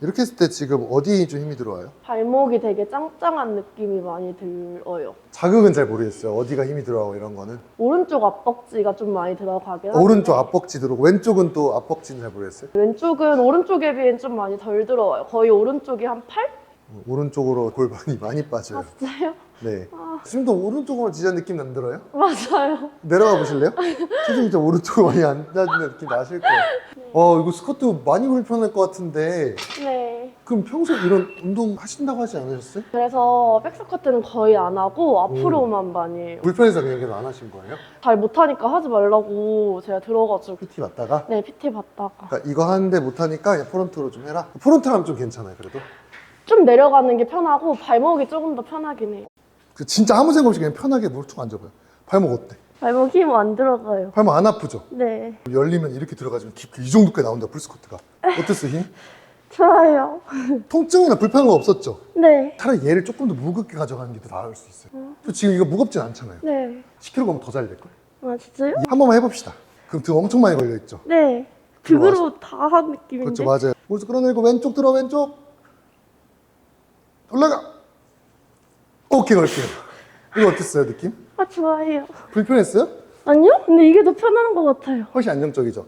이렇게 했을 때 지금 어디에 좀 힘이 들어와요? 발목이 되게 짱짱한 느낌이 많이 들어요. 자극은 잘 모르겠어요. 어디가 힘이 들어가고 이런 거는. 오른쪽 앞벅지가 좀 많이 들어가긴 하는데 오른쪽 앞벅지 들어오고 왼쪽은 또 앞벅지는 잘 모르겠어요. 왼쪽은 오른쪽에 비해는 좀 많이 덜 들어와요. 거의 오른쪽이 한 8? 오른쪽으로 골반이 많이 빠져요. 아 진짜요? 네. 지금도 오른쪽으로 지는 느낌 안 들어요? 맞아요. 내려가 보실래요? 지금 진짜 오른쪽으로 많이 앉아지는 느낌 나실 거예요. 이거 스쿼트 많이 불편할 것 같은데 네. 그럼 평소에 이런 운동 하신다고 하지 않으셨어요? 그래서 백스쿼트는 거의 안 하고 앞으로만 많이 해요. 불편해서 그냥 계속 안 하신 거예요? 잘 못하니까 하지 말라고 제가 들어가지고 PT 받다가? 네 PT 받다가 그러니까 이거 하는데 못하니까 그냥 프론트로 좀 해라. 프론트 하면 좀 괜찮아요 그래도? 좀 내려가는 게 편하고 발목이 조금 더 편하긴 해요. 진짜 아무 생각 없이 그냥 편하게 물쭉 앉아봐요. 발목 어때? 발목 힘 안 들어가요. 발목 안 아프죠? 네. 열리면 이렇게 들어가지면 깊게 이 정도까지 나온다 풀스쿼트가. 어땠어 힘? 좋아요. 통증이나 불편한 거 없었죠? 네. 차라리 얘를 조금 더 무겁게 가져가는 게 더 나을 수 있어요. 지금 이거 무겁진 않잖아요. 네. 10kg 가면 더 잘 될걸? 아 진짜요? 한 번만 해봅시다. 그럼 등 엄청 많이 걸려있죠? 네. 등으로 다 한 느낌인데. 그렇죠, 맞아요. 오른쪽 끌어내고 왼쪽 들어, 왼쪽. 올라가. 오케이, 걸게요. 이거 어땠어요, 느낌? 아 좋아해요. 불편했어요? 아니요? 근데 이게 더 편한 것 같아요. 훨씬 안정적이죠?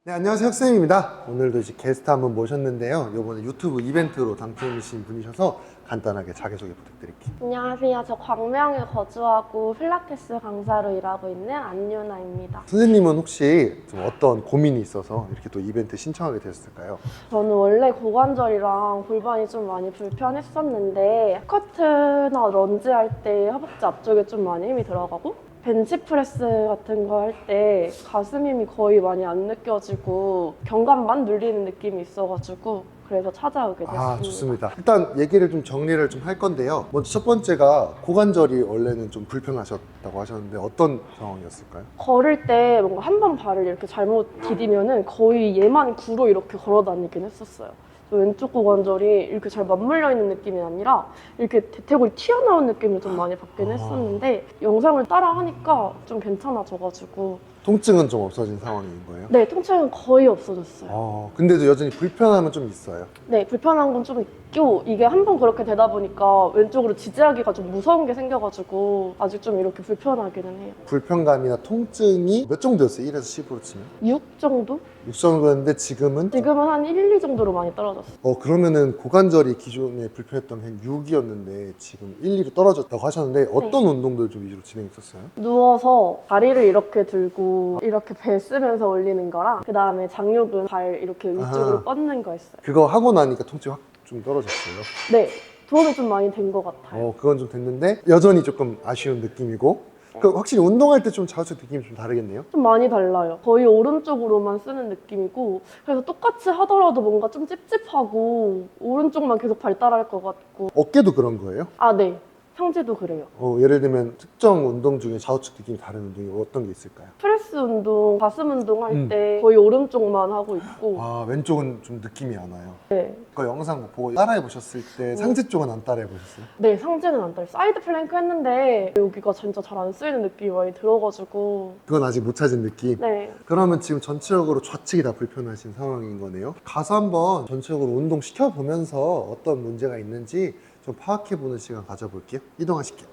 네, 안녕하세요. 혁쌤입니다. 오늘도 이제 게스트 한 분 모셨는데요. 이번에 유튜브 이벤트로 당첨이신 분이셔서 간단하게 자기소개 부탁드릴게요. 안녕하세요. 저 광명에 거주하고 필라테스 강사로 일하고 있는 안유나입니다. 선생님은 혹시 좀 어떤 고민이 있어서 이렇게 또 이벤트 신청하게 되셨을까요? 저는 원래 고관절이랑 골반이 좀 많이 불편했었는데 스쿼트나 런지 할 때 허벅지 앞쪽에 좀 많이 힘이 들어가고 벤치프레스 같은 거 할 때 가슴 힘이 거의 많이 안 느껴지고 견갑만 눌리는 느낌이 있어가지고 그래서 찾아오게 됐습니다. 아, 좋습니다. 일단 얘기를 좀 정리를 좀 할 건데요. 먼저 첫 번째가 고관절이 원래는 좀 불편하셨다고 하셨는데 어떤 상황이었을까요? 걸을 때 뭔가 한 번 발을 이렇게 잘못 디디면은 거의 얘만 구로 이렇게 걸어 다니긴 했었어요. 왼쪽 고관절이 이렇게 잘 맞물려 있는 느낌이 아니라 이렇게 대퇴골이 튀어나온 느낌을 좀 많이 받긴 했었는데 영상을 따라 하니까 좀 괜찮아져가지고 통증은 좀 없어진 상황인 거예요? 네, 통증은 거의 없어졌어요. 근데도 여전히 불편함은 좀 있어요. 네, 불편한 건 좀 있고 이게 한 번 그렇게 되다 보니까 왼쪽으로 지지하기가 좀 무서운 게 생겨가지고 아직 좀 이렇게 불편하기는 해요. 불편감이나 통증이 몇 정도였어요? 1에서 10으로 치면? 6 정도? 6 정도였는데 지금은? 지금은 한 1, 2 정도로 많이 떨어졌어요. 그러면은 고관절이 기존에 불편했던 게 한 6이었는데 지금 1, 2로 떨어졌다고 하셨는데 어떤 운동들 좀 위주로 진행했었어요? 누워서 다리를 이렇게 들고 이렇게 배 쓰면서 올리는 거랑 그 다음에 장요근 발 이렇게 위쪽으로 아하. 뻗는 거 했어요. 그거 하고 나니까 통증이 확 좀 떨어졌어요. 네, 도움이 좀 많이 된 것 같아요. 그건 좀 됐는데 여전히 조금 아쉬운 느낌이고 확실히 운동할 때 좀 좌우측 느낌이 좀 다르겠네요? 좀 많이 달라요. 거의 오른쪽으로만 쓰는 느낌이고 그래서 똑같이 하더라도 뭔가 좀 찝찝하고 오른쪽만 계속 발달할 것 같고 어깨도 그런 거예요? 아, 네. 상체도 그래요. 예를 들면 특정 운동 중에 좌우측 느낌이 다른 운동이 어떤 게 있을까요? 프레스 운동, 가슴 운동 할 때 거의 오른쪽만 하고 있고 왼쪽은 좀 느낌이 안 와요. 네. 그 영상 보고 따라해 보셨을 때 상체 쪽은 안 따라해 보셨어요? 네, 상체는 안 따요. 사이드 플랭크 했는데 여기가 진짜 잘 안 쓰이는 느낌이 많이 들어가지고 그건 아직 못 찾은 느낌? 네. 그러면 지금 전체적으로 좌측이 다 불편하신 상황인 거네요. 가서 한번 전체적으로 운동 시켜보면서 어떤 문제가 있는지 좀 파악해보는 시간 가져볼게요. 이동하실게요.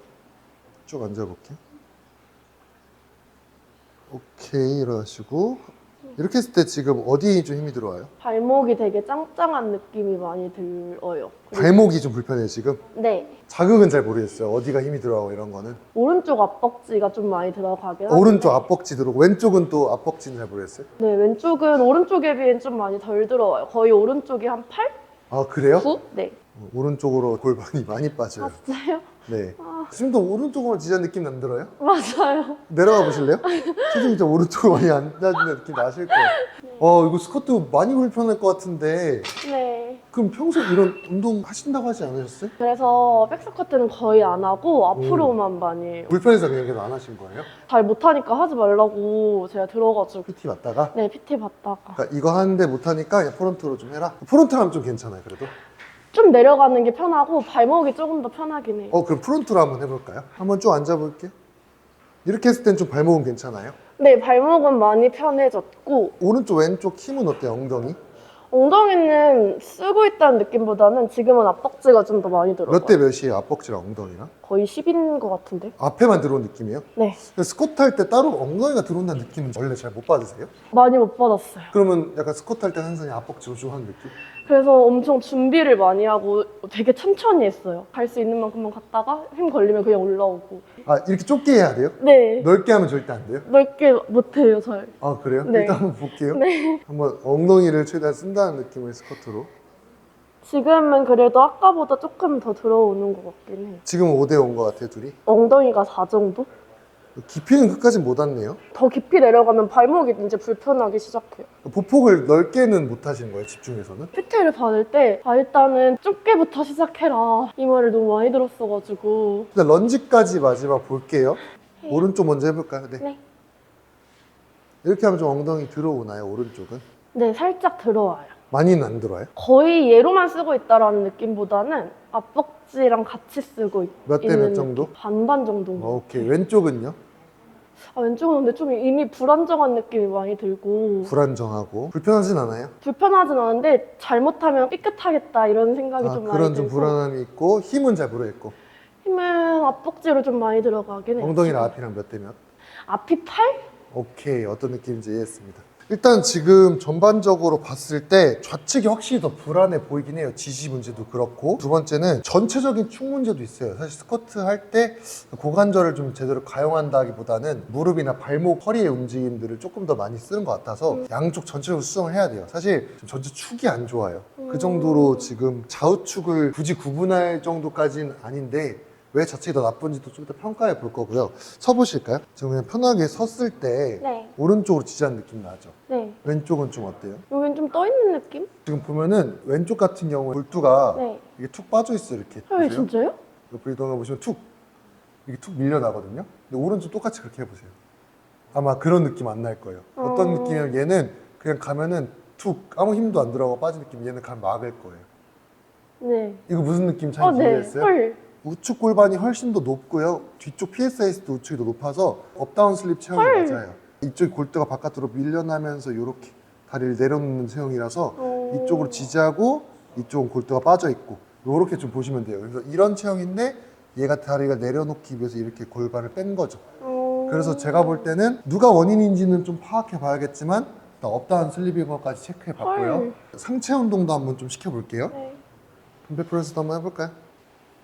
쭉 앉아볼게요. 오케이, 일어나시고 이렇게 했을 때 지금 어디에 좀 힘이 들어와요? 발목이 되게 짱짱한 느낌이 많이 들어요. 발목이 좀 불편해요 지금? 네. 자극은 잘 모르겠어요. 어디가 힘이 들어가고 이런 거는. 오른쪽 앞벅지가 좀 많이 들어가긴 하는데 오른쪽 앞벅지 들어오고 왼쪽은 또 앞벅지는 잘 모르겠어요. 네, 왼쪽은 오른쪽에 비해는 좀 많이 덜 들어와요. 거의 오른쪽이 한 8? 아, 그래요? 9? 네. 오른쪽으로 골반이 많이 아 빠져요. 진짜요? 네. 지금도 오른쪽으로 지는 느낌 안 들어요? 맞아요. 내려가 보실래요? 지금 진짜 오른쪽으로 많이 앉아지는 느낌 나실 거예요. 이거 스쿼트 많이 불편할 것 같은데 네. 그럼 평소에 이런 운동 하신다고 하지 않으셨어요? 그래서 백스쿼트는 거의 안 하고 앞으로만 많이 해요. 불편해서 그냥 계속 안 하신 거예요? 잘 못하니까 하지 말라고 제가 들어가지고 PT 받다가? 네, PT 받다가 그러니까 이거 하는데 못하니까 그냥 프론트로 좀 해라. 프론트 하면 좀 괜찮아요 그래도? 좀 내려가는 게 편하고 발목이 조금 더 편하긴 해요. 그럼 프론트로 한번 해볼까요? 한번 쭉 앉아볼게요. 이렇게 했을 땐 좀 발목은 괜찮아요? 네, 발목은 많이 편해졌고 오른쪽 왼쪽 힘은 어때요? 엉덩이? 엉덩이는 쓰고 있다는 느낌보다는 지금은 앞벅지가 좀 더 많이 들어요. 몇 대 몇이에요? 앞벅지랑 엉덩이랑? 거의 10인 것 같은데? 앞에만 들어온 느낌이에요? 네, 스쿼트 할 때 따로 엉덩이가 들어온다는 느낌은 원래 잘 못 받으세요? 많이 못 받았어요. 그러면 약간 스쿼트 할 때 항상 앞벅지 우주 하는 느낌? 그래서 엄청 준비를 많이 하고 되게 천천히 했어요. 갈 수 있는 만큼만 갔다가 힘 걸리면 그냥 올라오고. 아, 이렇게 좁게 해야 돼요? 네, 넓게 하면 절대 안 돼요? 넓게 못해요, 잘. 아, 그래요? 네. 일단 한번 볼게요. 네. 한번 엉덩이를 최대한 쓴다는 느낌의 스쿼트로. 지금은 그래도 아까보다 조금 더 들어오는 것 같긴 해요. 지금 5대 5인 것 같아요, 둘이. 엉덩이가 4 정도? 깊이는 끝까지 못 왔네요. 더 깊이 내려가면 발목이 이제 불편하기 시작해요. 보폭을 넓게는 못 하시는 거예요, 집중해서는? PT를 받을 때 일단은 좁게부터 시작해라 이 말을 너무 많이 들었어가지고. 일단 런지까지 마지막 볼게요. 오른쪽 먼저 해볼까요? 네. 네. 이렇게 하면 좀 엉덩이 들어오나요, 오른쪽은? 네, 살짝 들어와요. 많이는 안 들어와요? 거의 얘로만 쓰고 있다라는 느낌보다는 앞벅지랑 같이 쓰고 몇 대 있는 몇 정도? 느낌. 반반 정도인 것 같아요. 오케이. 왼쪽은요? 왼쪽은 근데 좀 이미 불안정한 느낌이 많이 들고 불안정하고. 불편하진 않아요? 불편하진 않은데 잘못하면 삐끗하겠다 이런 생각이 아, 좀 많이 그런 들고. 좀 불안함이 있고, 힘은 잘 모르겠고. 힘은 앞벅지로 좀 많이 들어가긴 해요. 엉덩이랑 앞이랑 몇 대 몇? 앞이 8? 오케이. 어떤 느낌인지 이해했습니다. 일단 지금 전반적으로 봤을 때 좌측이 확실히 더 불안해 보이긴 해요. 지지 문제도 그렇고. 두 번째는 전체적인 축 문제도 있어요. 사실 스쿼트 할 때 고관절을 좀 제대로 가용한다기보다는 무릎이나 발목, 허리의 움직임들을 조금 더 많이 쓰는 것 같아서 양쪽 전체적으로 수정을 해야 돼요. 사실 지금 전체 축이 안 좋아요. 그 정도로 지금 좌우축을 굳이 구분할 정도까지는 아닌데 왜 좌측이 더 나쁜지도 좀 이따 평가해 볼 거고요. 서보실까요? 지금 그냥 편하게 섰을 때 네. 오른쪽으로 지지하는 느낌 나죠? 네. 왼쪽은 좀 어때요? 여긴 좀 떠있는 느낌? 지금 보면은 왼쪽 같은 경우 골두가 네. 이게 툭 빠져 있어요. 이렇게 아, 보세요. 진짜요? 옆으로 이동해 보시면 툭 이게 툭 밀려나거든요. 근데 오른쪽 똑같이 그렇게 해보세요. 아마 그런 느낌 안 날 거예요. 어떤 느낌이냐면 얘는 그냥 가면은 툭 아무 힘도 안 들어가고 빠진 느낌. 얘는 가면 막을 거예요. 네. 이거 무슨 느낌 차이인지 네. 이해했어요? 헐. 우측 골반이 훨씬 더 높고요. 뒤쪽 PSIS도 우측이 더 높아서 업다운 슬립 체형이 헐. 맞아요. 이쪽 골대가 바깥으로 밀려나면서 이렇게 다리를 내려놓는 체형이라서 이쪽으로 지지하고 이쪽은 골대가 빠져 있고 이렇게 좀 보시면 돼요. 그래서 이런 체형인데 얘가 다리가 내려놓기 위해서 이렇게 골반을 뺀 거죠. 그래서 제가 볼 때는 누가 원인인지는 좀 파악해 봐야겠지만 일단 업다운 슬립인 것까지 체크해 봤고요. 헐. 상체 운동도 한번 좀 시켜볼게요. 네. 덤벨 프레스도 한번 해볼까요?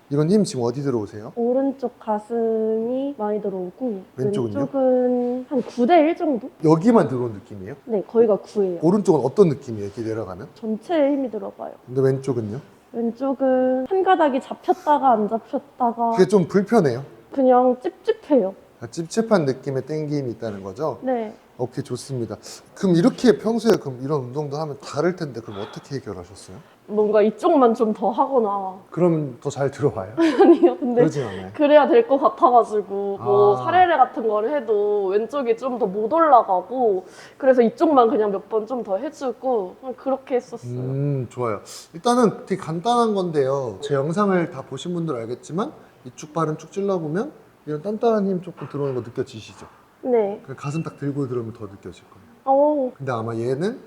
이건 힘 지금 어디 들어오세요? 오른쪽 가슴이 많이 들어오고 왼쪽은요? 왼쪽은 한 9대 1 정도? 여기만 들어온 느낌이에요? 네, 거기가 9예요. 오른쪽은 어떤 느낌이에요? 이렇게 내려가면? 전체에 힘이 들어가요. 근데 왼쪽은요? 왼쪽은 한 가닥이 잡혔다가 안 잡혔다가 그게 좀 불편해요. 그냥 찝찝해요. 찝찝한 느낌의 땡김이 있다는 거죠? 네. 오케이, 좋습니다. 그럼 이렇게 평소에 그럼 이런 운동도 하면 다를 텐데 그럼 어떻게 해결하셨어요? 뭔가 이쪽만 좀 더 하거나 그럼 더 잘 들어와요? 아니요. 근데 그러진 않아요. 그래야 될 것 같아가지고 뭐 아. 사례례 같은 거를 해도 왼쪽이 좀 더 못 올라가고 그래서 이쪽만 그냥 몇 번 좀 더 해주고 그렇게 했었어요. 좋아요. 일단은 되게 간단한 건데요. 제 영상을 다 보신 분들 알겠지만 이쪽 발은 쭉 찔러보면 이런 단단한 힘 조금 들어오는 거 느껴지시죠? 네. 그냥 가슴 딱 들고 들어오면 더 느껴질 거예요. 어, 근데 아마 얘는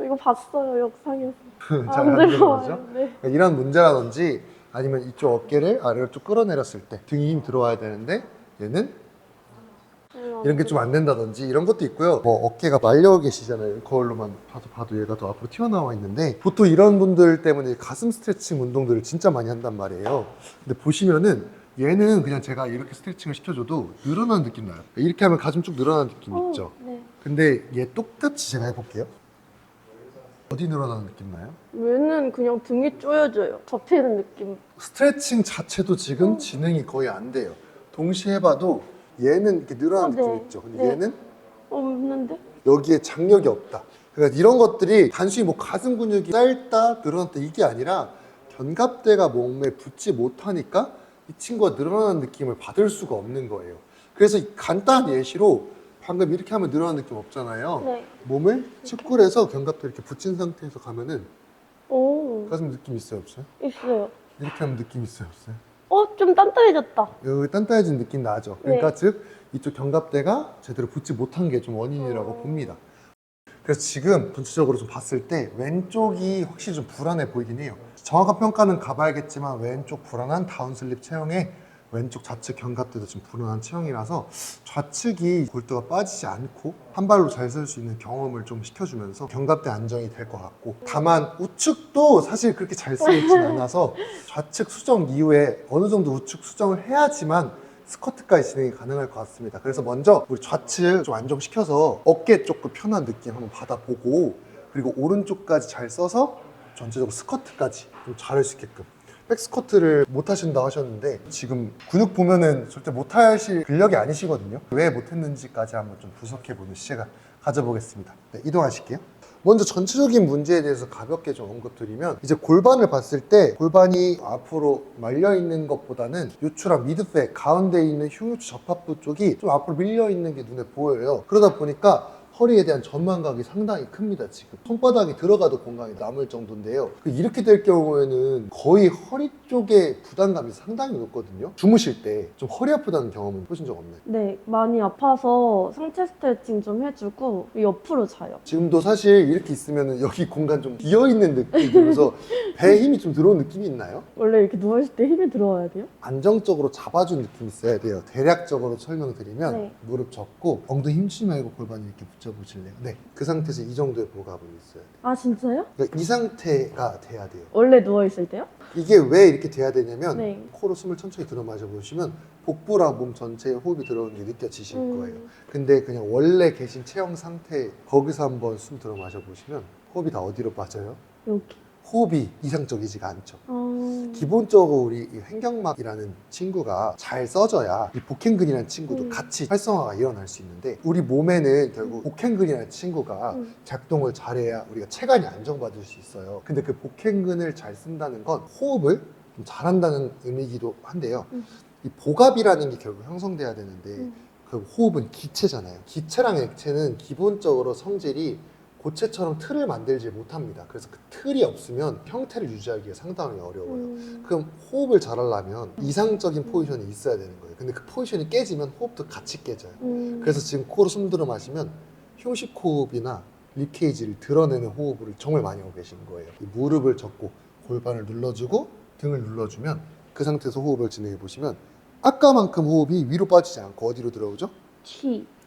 이거 봤어요 영상에서. 잘 안 안 되는 들어와요. 거죠? 네. 그러니까 이런 문제라든지 아니면 이쪽 어깨를 아래로 쭉 끌어내렸을 때 등이 힘 들어와야 되는데 얘는 이런 게 좀 안 된다든지 이런 것도 있고요. 뭐 어깨가 말려 계시잖아요. 거울로만 봐도 얘가 더 앞으로 튀어나와 있는데 보통 이런 분들 때문에 가슴 스트레칭 운동들을 진짜 많이 한단 말이에요. 근데 보시면은 얘는 그냥 제가 이렇게 스트레칭을 시켜줘도 늘어나는 느낌 나요. 이렇게 하면 가슴 쭉 늘어나는 느낌 있죠. 네. 근데 얘 똑같이 제가 해볼게요. 어디 늘어나는 느낌 나요? 얘는 그냥 등이 쪼여져요. 접히는 느낌. 스트레칭 자체도 지금 진행이 거의 안 돼요. 동시에 해봐도 얘는 이렇게 늘어나는 네. 느낌 있죠. 근데 네. 얘는 없는데? 여기에 장력이 없다. 그러니까 이런 것들이 단순히 뭐 가슴 근육이 짧다, 늘어났다 이게 아니라 견갑대가 몸에 붙지 못하니까 이 친구가 늘어나는 느낌을 받을 수가 없는 거예요. 그래서 이 간단한 예시로 방금 이렇게 하면 늘어나는 느낌 없잖아요. 네. 몸을 측굴해서 견갑대 이렇게 붙인 상태에서 가면은 오, 가슴 느낌 있어요, 없어요? 있어요. 이렇게 하면 느낌 있어요, 없어요? 좀 단단해졌다. 여기 단단해진 느낌 나죠. 그러니까 네. 즉 이쪽 견갑대가 제대로 붙지 못한 게 좀 원인이라고 봅니다. 그래서 지금 전체적으로 좀 봤을 때 왼쪽이 확실히 좀 불안해 보이긴 해요. 정확한 평가는 가봐야겠지만 왼쪽 불안한 다운슬립 체형에 왼쪽 좌측 견갑대도 좀 불안한 체형이라서 좌측이 골두가 빠지지 않고 한 발로 잘 설 수 있는 경험을 좀 시켜주면서 견갑대 안정이 될 것 같고, 다만 우측도 사실 그렇게 잘 쓰이진 않아서 좌측 수정 이후에 어느 정도 우측 수정을 해야지만 스쿼트까지 진행이 가능할 것 같습니다. 그래서 먼저 우리 좌측 좀 안정시켜서 어깨 조금 편한 느낌 한번 받아보고, 그리고 오른쪽까지 잘 써서 전체적으로 스쿼트까지 좀 잘할 수 있게끔. 백스쿼트를 못 하신다 하셨는데 지금 근육 보면은 절대 못 하실 근력이 아니시거든요. 왜 못했는지까지 한번 좀 분석해보는 시간 가져보겠습니다. 네, 이동하실게요. 먼저 전체적인 문제에 대해서 가볍게 좀 언급드리면, 이제 골반을 봤을 때 골반이 앞으로 말려 있는 것보다는 요추랑 미드백 가운데 있는 흉요추 접합부 쪽이 좀 앞으로 밀려 있는 게 눈에 보여요. 그러다 보니까 허리에 대한 전망각이 상당히 큽니다. 지금 손바닥이 들어가도 공간이 남을 정도인데요. 이렇게 될 경우에는 거의 허리 쪽에 부담감이 상당히 높거든요. 주무실 때 좀 허리 아프다는 경험은 보신 적 없나요? 네, 많이 아파서 상체 스트레칭 좀 해주고 옆으로 자요. 지금도 사실 이렇게 있으면 여기 공간 좀 비어있는 느낌이 들면서 배에 힘이 좀 들어온 느낌이 있나요? 원래 이렇게 누워있을 때 힘이 들어와야 돼요? 안정적으로 잡아준 느낌이 있어야 돼요. 대략적으로 설명드리면 네. 무릎 접고 엉덩이 힘주지 말고 골반 이렇게 붙여보실래요? 네, 그 상태에서 이 정도의 보갑은 있어야 돼요. 아, 진짜요? 그러니까 이 상태가 돼야 돼요. 원래 누워있을 때요? 이게 왜 이렇게 돼야 되냐면 네. 코로 숨을 천천히 들어 마셔보시면 복부랑 몸 전체에 호흡이 들어오는 게 느껴지실 거예요. 음. 근데 그냥 원래 계신 체형 상태, 거기서 한번 숨 들어 마셔보시면 호흡이 다 어디로 빠져요? 여기. 호흡이 이상적이지가 않죠. 기본적으로 우리 이 횡격막이라는 친구가 잘 써져야 이 복행근이라는 친구도 같이 활성화가 일어날 수 있는데, 우리 몸에는 결국 복행근이라는 친구가 작동을 잘해야 우리가 체간이 안정받을 수 있어요. 근데 그 복행근을 잘 쓴다는 건 호흡을 좀 잘한다는 의미이기도 한데요. 이 복압이라는 게 결국 형성돼야 되는데 그 호흡은 기체잖아요. 기체랑 액체는 기본적으로 성질이 고체처럼 틀을 만들지 못합니다. 그래서 그 틀이 없으면 형태를 유지하기가 상당히 어려워요. 그럼 호흡을 잘하려면 이상적인 포지션이 있어야 되는 거예요. 근데 그 포지션이 깨지면 호흡도 같이 깨져요. 그래서 지금 코로 숨 들어 마시면 휴식 호흡이나 립케이지를 드러내는 호흡을 정말 많이 하고 계신 거예요. 이 무릎을 접고 골반을 눌러주고 등을 눌러주면 그 상태에서 호흡을 진행해 보시면 아까만큼 호흡이 위로 빠지지 않고 어디로 들어오죠?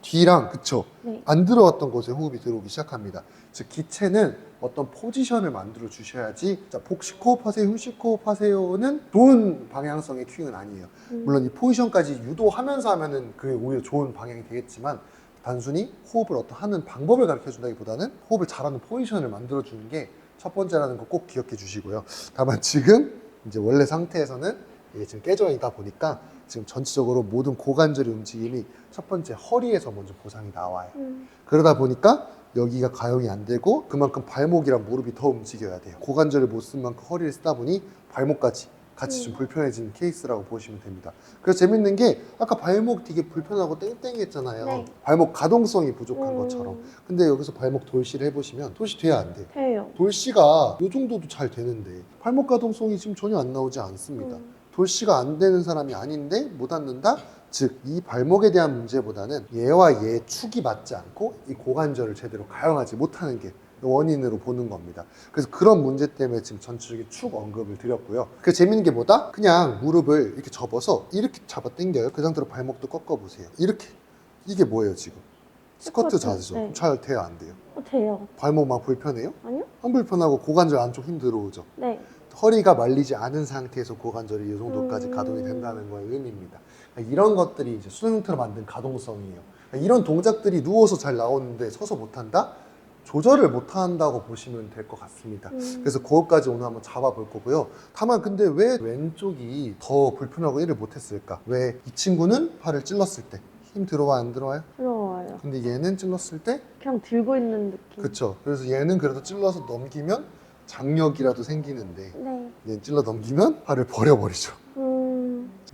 뒤랑, 그쵸? 네. 안 들어왔던 곳에 호흡이 들어오기 시작합니다. 즉 기체는 어떤 포지션을 만들어 주셔야지, 자, 복식 호흡하세요, 휴식 호흡하세요는 좋은 방향성의 큐잉은 아니에요. 물론 이 포지션까지 유도하면서 하면은 그게 오히려 좋은 방향이 되겠지만, 단순히 호흡을 어떤 하는 방법을 가르쳐 준다기보다는 호흡을 잘하는 포지션을 만들어 주는 게 첫 번째라는 거 꼭 기억해 주시고요. 다만 지금 이제 원래 상태에서는 이게 지금 깨져 있다 보니까 지금 전체적으로 모든 고관절의 움직임이 첫 번째 허리에서 먼저 보상이 나와요. 그러다 보니까 여기가 가용이 안 되고 그만큼 발목이랑 무릎이 더 움직여야 돼요. 고관절을 못 쓴 만큼 허리를 쓰다 보니 발목까지 같이 좀 불편해지는 케이스라고 보시면 됩니다. 그래서 재밌는 게 아까 발목 되게 불편하고 땡땡했잖아요. 네. 발목 가동성이 부족한 것처럼. 근데 여기서 발목 돌시를 해보시면 돌시 돼야 안 돼요. 해요. 돌시가 이 정도도 잘 되는데 발목 가동성이 지금 전혀 안 나오지 않습니다. 돌시가 안 되는 사람이 아닌데 못 앉는다? 즉, 이 발목에 대한 문제보다는 얘와 얘의 축이 맞지 않고 이 고관절을 제대로 가용하지 못하는 게 원인으로 보는 겁니다. 그래서 그런 문제 때문에 지금 전체적인 축 언급을 드렸고요. 그 재밌는 게 뭐다? 그냥 무릎을 이렇게 접어서 이렇게 잡아 당겨요. 그 상태로 발목도 꺾어보세요. 이렇게. 이게 뭐예요, 지금? 스쿼트 자세죠. 네. 잘 돼요, 안 돼요? 돼요. 발목 막 불편해요? 아니요? 안 불편하고 고관절 안쪽 힘 들어오죠. 네. 허리가 말리지 않은 상태에서 고관절이 이 정도까지 가동이 된다는 거의 의미입니다. 그러니까 이런 것들이 이제 수동 형태로 만든 가동성이에요. 그러니까 이런 동작들이 누워서 잘 나오는데 서서 못한다? 조절을 못한다고 보시면 될 것 같습니다. 그래서 그것까지 오늘 한번 잡아볼 거고요. 다만 근데 왜 왼쪽이 더 불편하고 일을 못했을까? 왜 이 친구는 팔을 찔렀을 때 힘 들어와 안 들어와요? 들어와요. 근데 얘는 찔렀을 때 그냥 들고 있는 느낌. 그쵸. 그래서 얘는 그래도 찔러서 넘기면 장력이라도 생기는데 네. 얘는 찔러 넘기면 팔을 버려버리죠.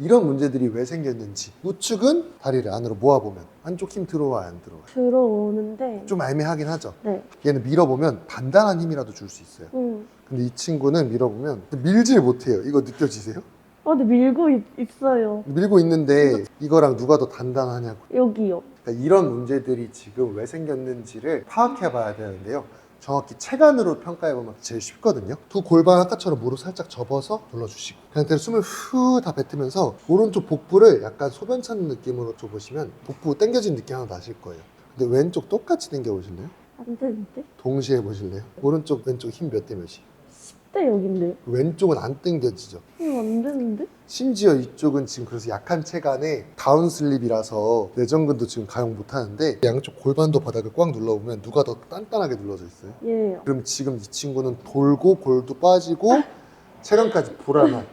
이런 문제들이 왜 생겼는지, 우측은 다리를 안으로 모아보면 안쪽 힘 들어와 안 들어와? 들어오는데. 좀 애매하긴 하죠. 네. 얘는 밀어보면 단단한 힘이라도 줄 수 있어요. 근데 이 친구는 밀어보면 밀질 못해요. 이거 느껴지세요? 근데 밀고 있어요. 밀고 있는데 이거랑 누가 더 단단하냐고. 여기요. 그러니까 이런 문제들이 지금 왜 생겼는지를 파악해 봐야 되는데요. 정확히 체간으로 평가해 보면 제일 쉽거든요. 두 골반 아까처럼 무릎 살짝 접어서 눌러주시고 그 상태로 숨을 후 다 뱉으면서 오른쪽 복부를 약간 소변 찾는 느낌으로 줘보시면 복부 당겨진 느낌 하나 나실 거예요. 근데 왼쪽 똑같이 당겨 보실래요? 안 되는데? 동시에 해보실래요? 오른쪽 왼쪽 힘 몇 대 몇이? 10대 여긴데요? 왼쪽은 안 당겨지죠. 이거 안 되는데? 심지어 이쪽은 지금 그래서 약한 체간에 다운슬립이라서 내전근도 지금 가용 못 하는데 양쪽 골반도 바닥을 꽉 눌러보면 누가 더 단단하게 눌러져 있어요. 예. 그럼 지금 이 친구는 돌고 골도 빠지고 체간까지 불안한.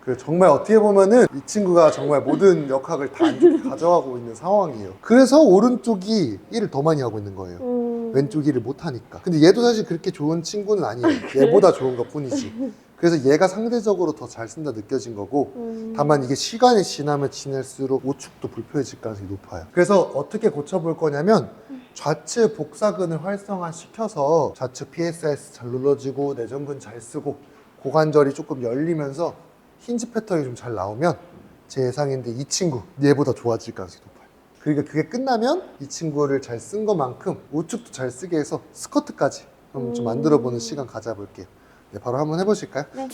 그 정말 어떻게 보면은 이 친구가 정말 모든 역학을 다 안 좋게 가져가고 있는 상황이에요. 그래서 오른쪽이 일을 더 많이 하고 있는 거예요. 왼쪽 일을 못 하니까. 근데 얘도 사실 그렇게 좋은 친구는 아니에요. 얘보다 좋은 것 뿐이지. 그래서 얘가 상대적으로 더 잘 쓴다 느껴진 거고, 다만 이게 시간이 지나면 지날수록 우측도 불편해질 가능성이 높아요. 그래서 어떻게 고쳐볼 거냐면 좌측 복사근을 활성화시켜서 좌측 PSIS 잘 눌러지고 내전근 잘 쓰고 고관절이 조금 열리면서 힌지 패턴이 좀 잘 나오면 제 예상인데 이 친구 얘보다 좋아질 가능성이 높아요. 그러니까 그게 끝나면 이 친구를 잘 쓴 것만큼 우측도 잘 쓰게 해서 스쿼트까지 한번 좀 만들어보는 시간 가져볼게요. 네, 바로 한번 해보실까요? 네.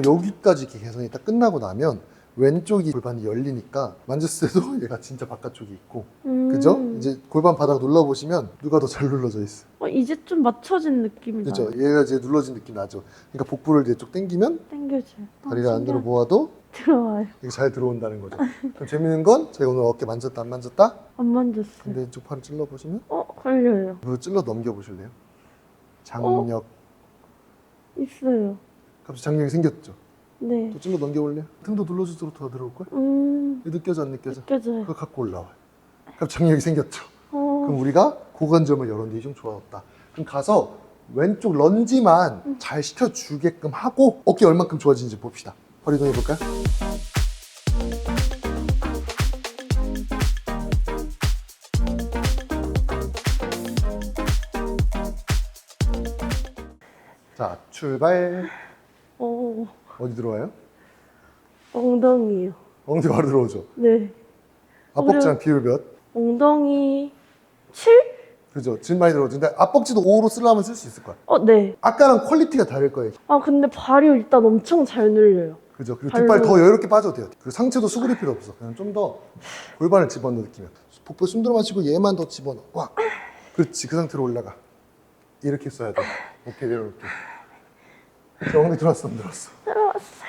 여기까지 이렇게 개선이 딱 끝나고 나면 왼쪽이 골반이 열리니까 만졌을 때도 얘가 진짜 바깥쪽이 있고 그죠? 이제 골반 바닥 눌러보시면 누가 더 잘 눌러져 있어요. 이제 좀 맞춰진 느낌이 그죠? 나요. 얘가 이제 눌러진 느낌 나죠? 그러니까 복부를 이쪽 당기면 당겨져요. 다리를 안으로 모아도 들어와요. 이게 잘 들어온다는 거죠. 그럼 재밌는 건 제가 오늘 어깨 만졌다 안 만졌다? 안 만졌어요. 근데 이쪽 팔을 찔러보시면 걸려요. 이거 찔러 넘겨보실래요? 장력. 있어요. 갑자기 장력이 생겼죠? 네. 또 찔러 넘겨볼래요? 등도 눌러줄수록 더 들어올걸? 느껴져 안 느껴져? 느껴져요. 그거 갖고 올라와요. 그럼 장력이 생겼죠? 그럼 우리가 고관절만 여러 데 좀 좋아졌다. 그럼 가서 왼쪽 런지만 잘 시켜주게끔 하고 어깨 얼만큼 좋아지는지 봅시다. 허리 동해볼까요? 자, 출발. 어디 들어와요? 엉덩이요. 엉덩이 바로 들어오죠? 네. 앞벅지랑 비율 몇? 엉덩이 7? 그죠? 지금 많이 들어오죠? 근데 앞벅지도 5로 쓰려면 쓸 수 있을 거야. 네. 아까랑 퀄리티가 다를 거예요. 근데 발이 일단 엄청 잘 눌려요. 그죠? 그리고 발로. 뒷발 더 여유롭게 빠져도 돼요. 그리고 상체도 수그릴 필요 없어. 그냥 좀 더 골반을 집어넣는 느낌이야. 복부에 숨 들어 마시고 얘만 더 집어넣어. 와. 그렇지. 그 상태로 올라가. 이렇게 써야 돼. 오케이, 내려놓을게. 엉덩이 들어왔어, 안 들어왔어? 들어왔어요.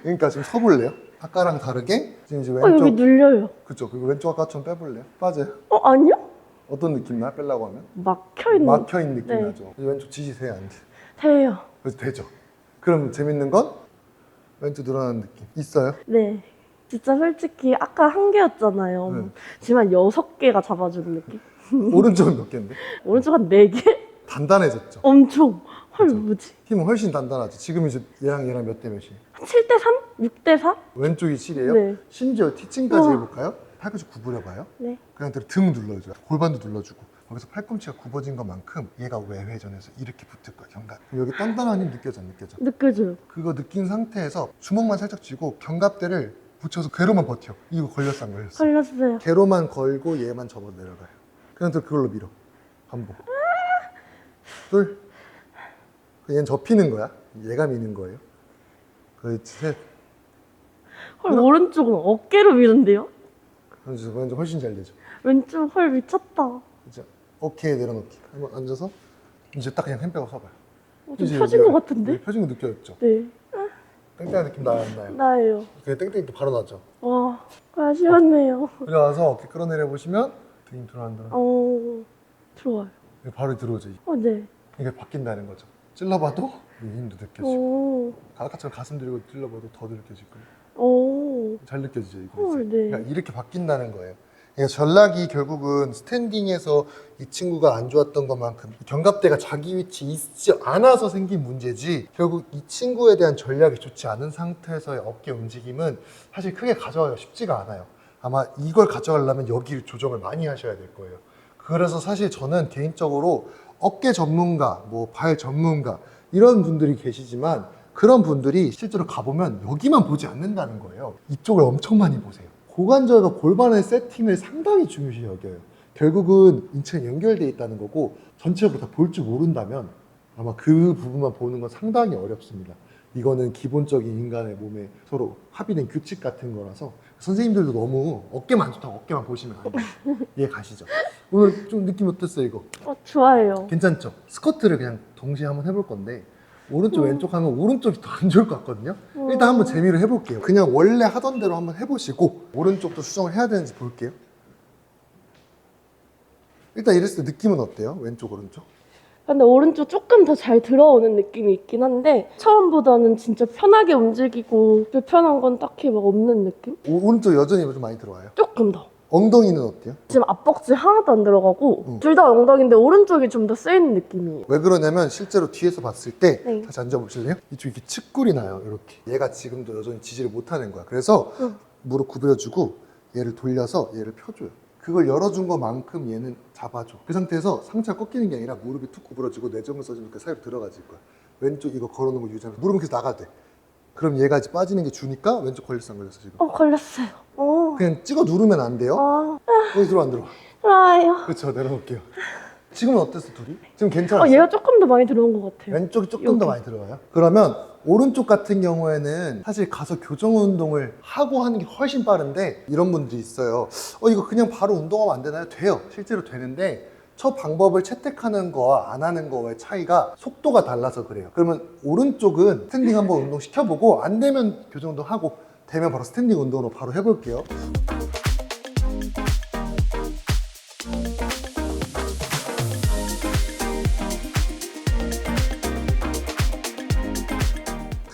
그러니까 지금 서볼래요? 아까랑 다르게 지금 이제 왼쪽. 여기 눌려요. 그죠? 그리고 왼쪽 아까처럼 빼볼래요? 빠져요. 아니요? 어떤 느낌 나? 빼려고 하면? 막혀있는. 막혀있는 느낌 네. 나죠? 왼쪽 지지 돼요, 안 돼? 돼요. 그래서 되죠? 그럼 재밌는 건 왼쪽 늘어나는 느낌 있어요? 네. 진짜 솔직히 아까 한 개였잖아요. 네. 지금 한 6개가 잡아주는 느낌? 오른쪽은 몇 개인데? 오른쪽 한 4개? 단단해졌죠? 엄청. 헐, 그죠? 뭐지? 힘은 훨씬 단단하죠? 지금 이제 얘랑 몇 대 몇이에요? 한 7대3? 6대4? 왼쪽이 7이에요? 네. 심지어 티칭까지 우와. 해볼까요? 팔꿈치 구부려봐요. 네. 그 상태로 등 눌러줘요. 골반도 눌러주고. 거기서 팔꿈치가 굽어진 것만큼 얘가 외회전해서 이렇게 붙을 거예요, 견갑. 그럼 여기 단단한 힘 느껴져, 안 느껴져? 느껴져요. 그거 느낀 상태에서 주먹만 살짝 쥐고 견갑대를 붙여서 괴로만 버텨. 이거 걸렸어, 안 걸렸어? 걸렸어요. 괴로만 걸고 얘만 접어 내려가요. 그 상태로 그걸로 밀어. 반복. 둘. 얘는 접히는 거야. 얘가 미는 거예요. 그렇지, 셋. 헐, 오른쪽은 어깨로 미는데요? 왼쪽 훨씬 잘 되죠. 왼쪽 헐 미쳤다. 그죠? 오케이, 내려놓기. 한번 앉아서 이제 딱 그냥 힘 빼고 서봐요. 좀 이제 펴진 여기가- 것 같은데? 네, 펴진 거 느껴졌죠? 네. 땡땡한 느낌 나요, 안 나요? 나예요. 그냥 땡땡이 바로 나죠? 와, 시원해요. 그래서 어깨 끌어내려 보시면 등이 들어간다. 좋아요. 바로 들어오죠. 네. 이게 바뀐다는 거죠. 찔러봐도 이 힘도 느껴지고 아까처럼 가슴 들고 찔러봐도 더 느껴질 거예요. 잘 느껴지죠, 이거. 헐, 네. 그러니까 이렇게 바뀐다는 거예요. 그러니까 전락이 결국은 스탠딩에서 이 친구가 안 좋았던 것만큼 견갑대가 자기 위치 있지 않아서 생긴 문제지, 결국 이 친구에 대한 전략이 좋지 않은 상태에서의 어깨 움직임은 사실 크게 가져가기가 쉽지가 않아요. 아마 이걸 가져가려면 여기를 조정을 많이 하셔야 될 거예요. 그래서 사실 저는 개인적으로 어깨 전문가, 뭐 발 전문가 이런 분들이 계시지만 그런 분들이 실제로 가보면 여기만 보지 않는다는 거예요. 이쪽을 엄청 많이 보세요. 고관절과 골반의 세팅을 상당히 중요시 여겨요. 결국은 인체가 연결되어 있다는 거고 전체적으로 다 볼 줄 모른다면 아마 그 부분만 보는 건 상당히 어렵습니다. 이거는 기본적인 인간의 몸에 서로 합의된 규칙 같은 거라서 선생님들도 너무 어깨만 좋다고 어깨만 보시면 안 돼요. 이해 가시죠? 오늘 좀 느낌 어땠어요 이거? 좋아요. 괜찮죠? 스쿼트를 그냥 동시에 한번 해볼 건데 오른쪽 왼쪽 하면 오른쪽이 더 안 좋을 것 같거든요. 일단 한번 재미로 해볼게요. 그냥 원래 하던 대로 한번 해보시고 오른쪽도 수정을 해야 되는지 볼게요. 일단 이랬을 때 느낌은 어때요? 왼쪽 오른쪽? 근데 오른쪽 조금 더 잘 들어오는 느낌이 있긴 한데 처음보다는 진짜 편하게 움직이고 불편한 건 딱히 막 없는 느낌? 오른쪽 여전히 좀 많이 들어와요. 조금 더. 엉덩이는 어때요? 지금 앞벅지 하나도 안 들어가고 둘 다 엉덩이인데 오른쪽이 좀 더 쓰이는 느낌이에요. 왜 그러냐면 실제로 뒤에서 봤을 때 네. 다시 앉아보실래요? 이쪽 이렇게 측골이 나요. 이렇게 얘가 지금도 여전히 지지를 못하는 거야. 그래서 무릎 구부려주고 얘를 돌려서 얘를 펴줘요. 그걸 열어준 것만큼 얘는 잡아줘. 그 상태에서 상체가 꺾이는 게 아니라 무릎이 툭 구부러지고 내점을 써주면 그 사이로 들어가질 거야. 왼쪽 이거 걸어놓은 거 유지하면서 무릎은 계속 나가야 돼. 그럼 얘가 이제 빠지는 게 주니까 왼쪽 걸렸어 안 걸렸어 지금? 걸렸어요. 그냥 찍어 누르면 안 돼요. 여기 들어와 안 들어와? 좋아요. 그렇죠. 내려놓을게요. 지금은 어땠어 둘이? 지금 괜찮았어? 얘가 조금 더 많이 들어온 것 같아요. 왼쪽이 조금 더 많이 들어가요? 그러면 오른쪽 같은 경우에는 사실 가서 교정 운동을 하고 하는 게 훨씬 빠른데 이런 분들이 있어요. 이거 그냥 바로 운동하면 안 되나요? 돼요. 실제로 되는데 저 방법을 채택하는 거와 안 하는 거의 차이가 속도가 달라서 그래요. 그러면 오른쪽은 스탠딩 한번 운동 시켜보고 안 되면 교정 운동 하고 되면 바로 스탠딩 운동으로 바로 해볼게요.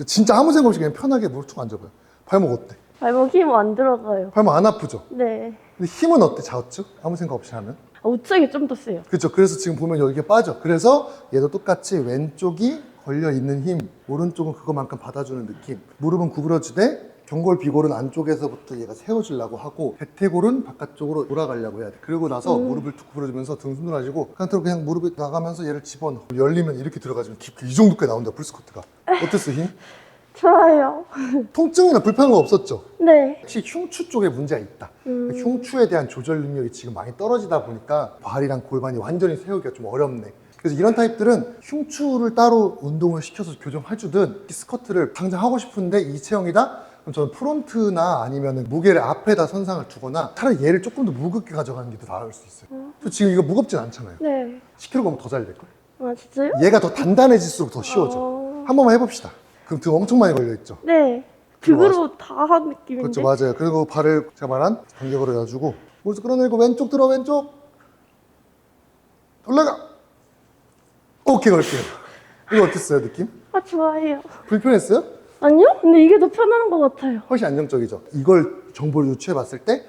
진짜 아무 생각 없이 그냥 편하게 무릎 툭 앉아봐요. 발목 어때? 발목 힘 안 들어가요. 발목 안 아프죠? 네. 근데 힘은 어때? 좌우측? 아무 생각 없이 하면? 우측이 좀 더 세요. 그렇죠. 그래서 지금 보면 여기가 빠져. 그래서 얘도 똑같이 왼쪽이 걸려 있는 힘, 오른쪽은 그거만큼 받아주는 느낌. 무릎은 구부러지되 경골 비골은 안쪽에서부터 얘가 세워주려고 하고 대퇴골은 바깥쪽으로 돌아가려고 해야 돼. 그러고 나서 무릎을 툭 구부러지면서 등 순들어지고 그 상태로 그냥 무릎이 나가면서 얘를 집어넣어. 열리면 이렇게 들어가지면 깊게 이 정도까지 나온다. 풀스쿼트가. 어땠어 힘? 좋아요. 통증이나 불편한 거 없었죠? 네. 혹시 흉추 쪽에 문제가 있다. 흉추에 대한 조절 능력이 지금 많이 떨어지다 보니까 발이랑 골반이 완전히 세우기가 좀 어렵네. 그래서 이런 타입들은 흉추를 따로 운동을 시켜서 교정해주든 스쿼트를 당장 하고 싶은데 이 체형이다? 그럼 저는 프론트나 아니면 무게를 앞에다 선상을 두거나 차라리 얘를 조금 더 무겁게 가져가는 게 더 나을 수 있어요. 지금 이거 무겁진 않잖아요. 네. 10kg 가면 더 잘 될걸? 진짜요? 얘가 더 단단해질수록 더 쉬워져. 한 번만 해봅시다. 그럼 등 엄청 많이 걸려있죠? 네. 등으로 다 한 느낌인데. 그렇죠, 맞아요. 그리고 발을 제가 말한 간격으로 놔주고 오른쪽 끌어내고 왼쪽 들어 왼쪽 올라가. 오케이 걸게요. 이거 어땠어요 느낌? 좋아해요. 불편했어요? 아니요? 근데 이게 더 편한 것 같아요. 훨씬 안정적이죠. 이걸 정보를 유추해봤을 때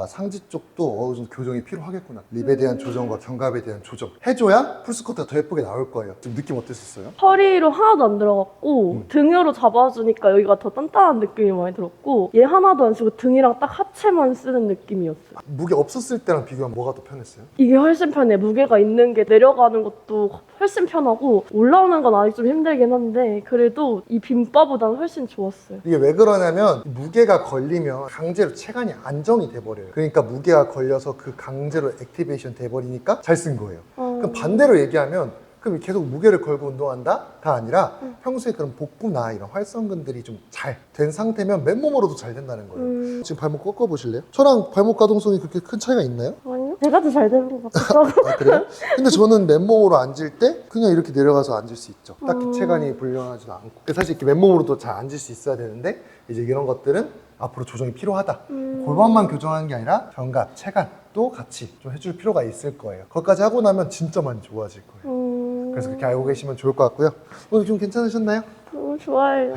상지 쪽도 어느 정도 교정이 필요하겠구나. 립에 대한 조정과 견갑에 대한 조정 해줘야 풀스쿼트가 더 예쁘게 나올 거예요. 지금 느낌 어땠었어요? 허리로 하나도 안 들어갔고 등으로 잡아주니까 여기가 더 단단한 느낌이 많이 들었고 얘 하나도 안 쓰고 등이랑 딱 하체만 쓰는 느낌이었어요. 무게 없었을 때랑 비교하면 뭐가 더 편했어요? 이게 훨씬 편해. 무게가 있는 게 내려가는 것도 훨씬 편하고 올라오는 건 아직 좀 힘들긴 한데 그래도 이 빈바보다는 훨씬 좋았어요. 이게 왜 그러냐면 무게가 걸리면 강제로 체간이 안정이 돼버려요. 그러니까 무게가 걸려서 그 강제로 액티베이션 돼버리니까 잘 쓴 거예요. 그럼 반대로 얘기하면 그럼 계속 무게를 걸고 운동한다가 아니라 평소에 그런 복부나 이런 활성근들이 좀 잘 된 상태면 맨몸으로도 잘 된다는 거예요. 지금 발목 꺾어 보실래요? 저랑 발목 가동성이 그렇게 큰 차이가 있나요? 아니요? 제가 더 잘 되는 것 같아서. 아, 그래요? 근데 저는 맨몸으로 앉을 때 그냥 이렇게 내려가서 앉을 수 있죠. 딱히 체간이 불량하지도 않고. 사실 이렇게 맨몸으로도 잘 앉을 수 있어야 되는데 이제 이런 것들은 앞으로 조정이 필요하다. 골반만 교정하는 게 아니라 견갑, 체간도 같이 좀 해줄 필요가 있을 거예요. 그것까지 하고 나면 진짜 많이 좋아질 거예요. 그래서 그렇게 알고 계시면 좋을 것 같고요. 오늘 좀 괜찮으셨나요? 너무 좋아요.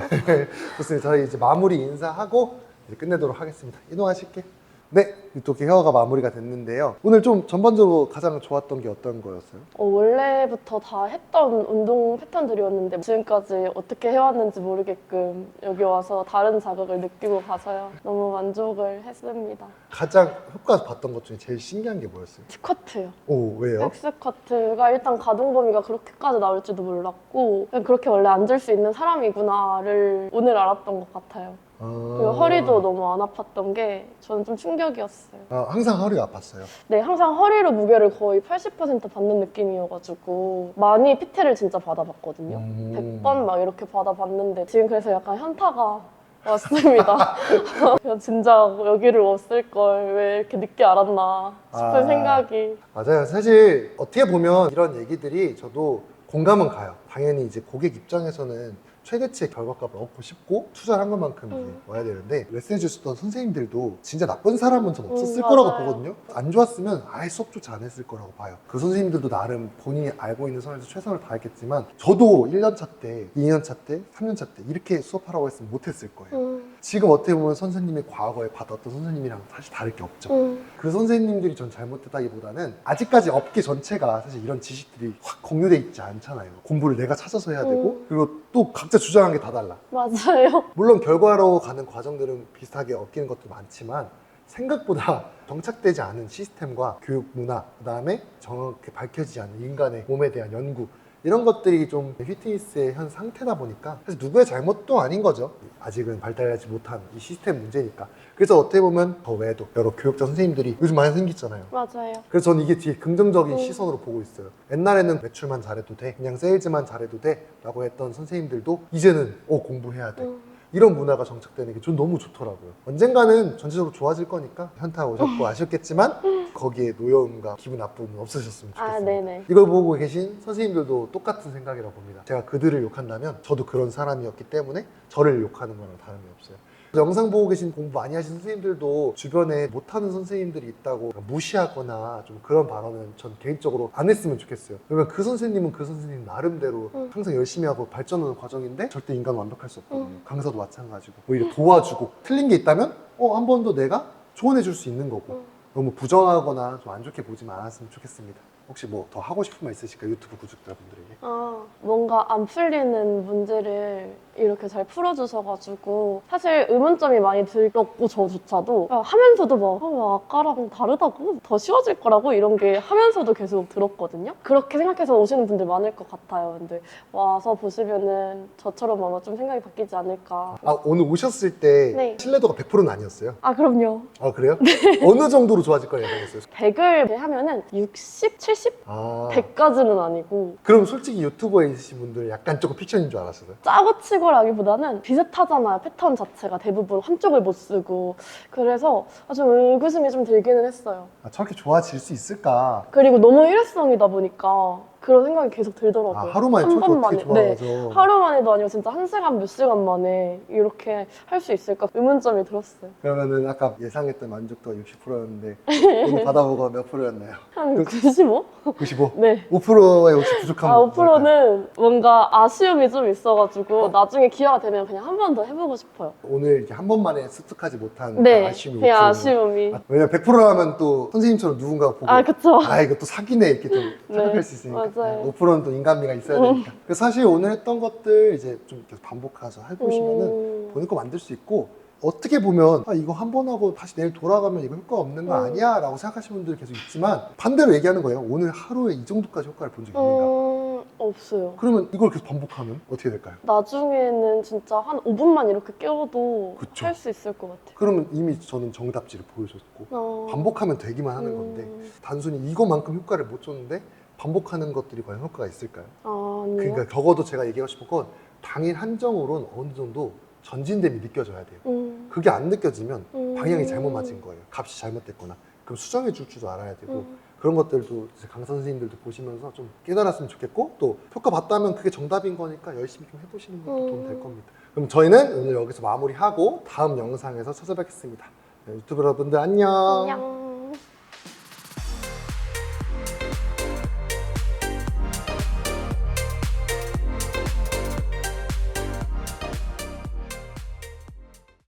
좋습니다. 저희 이제 마무리 인사하고 이제 끝내도록 하겠습니다. 이동하실게요. 네, 이렇게 헤어가 마무리가 됐는데요. 오늘 좀 전반적으로 가장 좋았던 게 어떤 거였어요? 원래부터 다 했던 운동 패턴들이었는데 지금까지 어떻게 해왔는지 모르게끔 여기 와서 다른 자극을 느끼고 가서요. 너무 만족을 했습니다. 가장 효과 봤던 것 중에 제일 신기한 게 뭐였어요? 스쿼트요. 오, 왜요? 백스쿼트가 일단 가동 범위가 그렇게까지 나올지도 몰랐고 그냥 그렇게 원래 앉을 수 있는 사람이구나를 오늘 알았던 것 같아요. 그리고 허리도 너무 안 아팠던 게 저는 좀 충격이었어요. 항상 허리가 아팠어요. 네, 항상 허리로 무게를 거의 80% 받는 느낌이어가지고 많이 PT를 진짜 받아봤거든요. 100번 막 이렇게 받아봤는데 지금 그래서 약간 현타가 왔습니다. 그냥 진짜 여기를 왔을 걸 왜 이렇게 늦게 알았나 싶은 생각이. 맞아요. 사실 어떻게 보면 이런 얘기들이 저도 공감은 가요. 당연히 이제 고객 입장에서는 최대치의 결과값을 얻고 싶고 투자를 한 것만큼 이제 와야 되는데 레슨해 주셨던 선생님들도 진짜 나쁜 사람은 전 없었을 거라고 맞아요. 보거든요. 안 좋았으면 아예 수업조차 안 했을 거라고 봐요. 그 선생님들도 나름 본인이 알고 있는 선에서 최선을 다했겠지만 저도 1년차 때, 2년차 때, 3년차 때 이렇게 수업하라고 했으면 못했을 거예요. 지금 어떻게 보면 선생님이 과거에 받았던 선생님이랑 사실 다를 게 없죠. 그 선생님들이 전 잘못했다기보다는 아직까지 업계 전체가 사실 이런 지식들이 확 공유돼 있지 않잖아요. 공부를 내가 찾아서 해야 되고 그리고 또 각자 주장한 게 다 달라. 맞아요. 물론 결과로 가는 과정들은 비슷하게 엮이는 것도 많지만 생각보다 정착되지 않은 시스템과 교육 문화, 그 다음에 정확히 밝혀지지 않은 인간의 몸에 대한 연구 이런 것들이 좀 휘트니스의 현 상태다 보니까 사실 누구의 잘못도 아닌 거죠. 아직은 발달하지 못한 이 시스템 문제니까. 그래서 어떻게 보면 저 외에도 여러 교육자 선생님들이 요즘 많이 생기잖아요. 맞아요. 그래서 저는 이게 되게 긍정적인 시선으로 보고 있어요. 옛날에는 매출만 잘해도 돼, 그냥 세일즈만 잘해도 돼 라고 했던 선생님들도 이제는 공부해야 돼. 이런 문화가 정착되는 게 전 너무 좋더라고요. 언젠가는 전체적으로 좋아질 거니까 현타 오셨고 아셨겠지만 거기에 노여움과 기분 나쁨은 없으셨으면 좋겠어요. 네네. 이걸 보고 계신 선생님들도 똑같은 생각이라고 봅니다. 제가 그들을 욕한다면 저도 그런 사람이었기 때문에 저를 욕하는 거랑 다름이 없어요. 영상 보고 계신 공부 많이 하신 선생님들도 주변에 못하는 선생님들이 있다고 무시하거나 좀 그런 발언은 전 개인적으로 안 했으면 좋겠어요. 왜냐면 그 선생님은 그 선생님 나름대로 항상 열심히 하고 발전하는 과정인데 절대 인간은 완벽할 수 없거든요. 강사도 마찬가지고 오히려 도와주고 틀린 게 있다면 한 번 더 내가 조언해 줄 수 있는 거고 너무 부정하거나 좀 안 좋게 보지 않았으면 좋겠습니다. 혹시 뭐 더 하고 싶은 말 있으실까요? 유튜브 구독자분들에게. 뭔가 안 풀리는 문제를 이렇게 잘 풀어주셔가지고 사실 의문점이 많이 들었고 저조차도 하면서도 막 아까랑 다르다고? 더 쉬워질 거라고? 이런 게 하면서도 계속 들었거든요. 그렇게 생각해서 오시는 분들 많을 것 같아요. 근데 와서 보시면은 저처럼 아마 좀 생각이 바뀌지 않을까. 오늘 오셨을 때 네. 신뢰도가 100%는 아니었어요? 그럼요. 그래요? 어느 정도로 좋아질 걸 예상했어요? 100을 하면은 60, 70? 100까지는 아니고 그럼 솔직히 유튜버에 있으신 분들 약간 조금 픽션인 줄 알았어요? 짜고 치고라기보다는 비슷하잖아요. 패턴 자체가 대부분 한쪽을 못 쓰고 그래서 좀 의구심이 좀 들기는 했어요. 저렇게 좋아질 수 있을까? 그리고 너무 일회성이다 보니까 그런 생각이 계속 들더라고요. 하루 만에 저렇게 어떻게 네. 좋아하죠? 하루 만에도 아니고 진짜 1시간 몇 시간 만에 이렇게 할 수 있을까 의문점이 들었어요. 그러면은 아까 예상했던 만족도가 60%였는데 오늘 받아보고 몇 프로였나요? 한 95? 95? 네. 5%의 혹시 부족한 거 5%는 뭔가 아쉬움이 좀 있어가지고 나중에 기회가 되면 그냥 한 번 더 해보고 싶어요. 오늘 이렇게 한 번만에 습득하지 못한 네. 아쉬움이 그냥 5%. 아쉬움이. 왜냐면 100%라면 또 선생님처럼 누군가 보고 그쵸. 이거 또 사기네 이렇게 또 생각할 네, 수 있으니까 맞아요. 5%는 또 인간미가 있어야 되니까 그래서 사실 오늘 했던 것들 이제 좀 계속 반복해서 해보시면은 본인 거 만들 수 있고 어떻게 보면 이거 한 번 하고 다시 내일 돌아가면 이거 효과 없는 거 아니야? 라고 생각하시는 분들이 계속 있지만 반대로 얘기하는 거예요. 오늘 하루에 이 정도까지 효과를 본 적이 있는가? 없어요. 그러면 이걸 계속 반복하면 어떻게 될까요? 나중에는 진짜 한 5분만 이렇게 깨워도 그쵸. 할 수 있을 것 같아요. 그러면 이미 저는 정답지를 보여줬고 반복하면 되기만 하는 건데 단순히 이거만큼 효과를 못 줬는데 반복하는 것들이 과연 효과가 있을까요? 아니요. 그러니까 적어도 제가 얘기하고 싶은 건 당일 한정으로는 어느 정도 전진됨이 느껴져야 돼요. 그게 안 느껴지면 방향이 잘못 맞은 거예요. 값이 잘못됐거나. 그럼 수정해 줄 줄도 알아야 되고 그런 것들도 이제 강사 선생님들도 보시면서 좀 깨달았으면 좋겠고 또 효과 봤다면 그게 정답인 거니까 열심히 좀 해보시는 것도 도움 될 겁니다. 그럼 저희는 오늘 여기서 마무리하고 다음 영상에서 찾아뵙겠습니다. 네, 유튜브 여러분들 안녕. 안녕.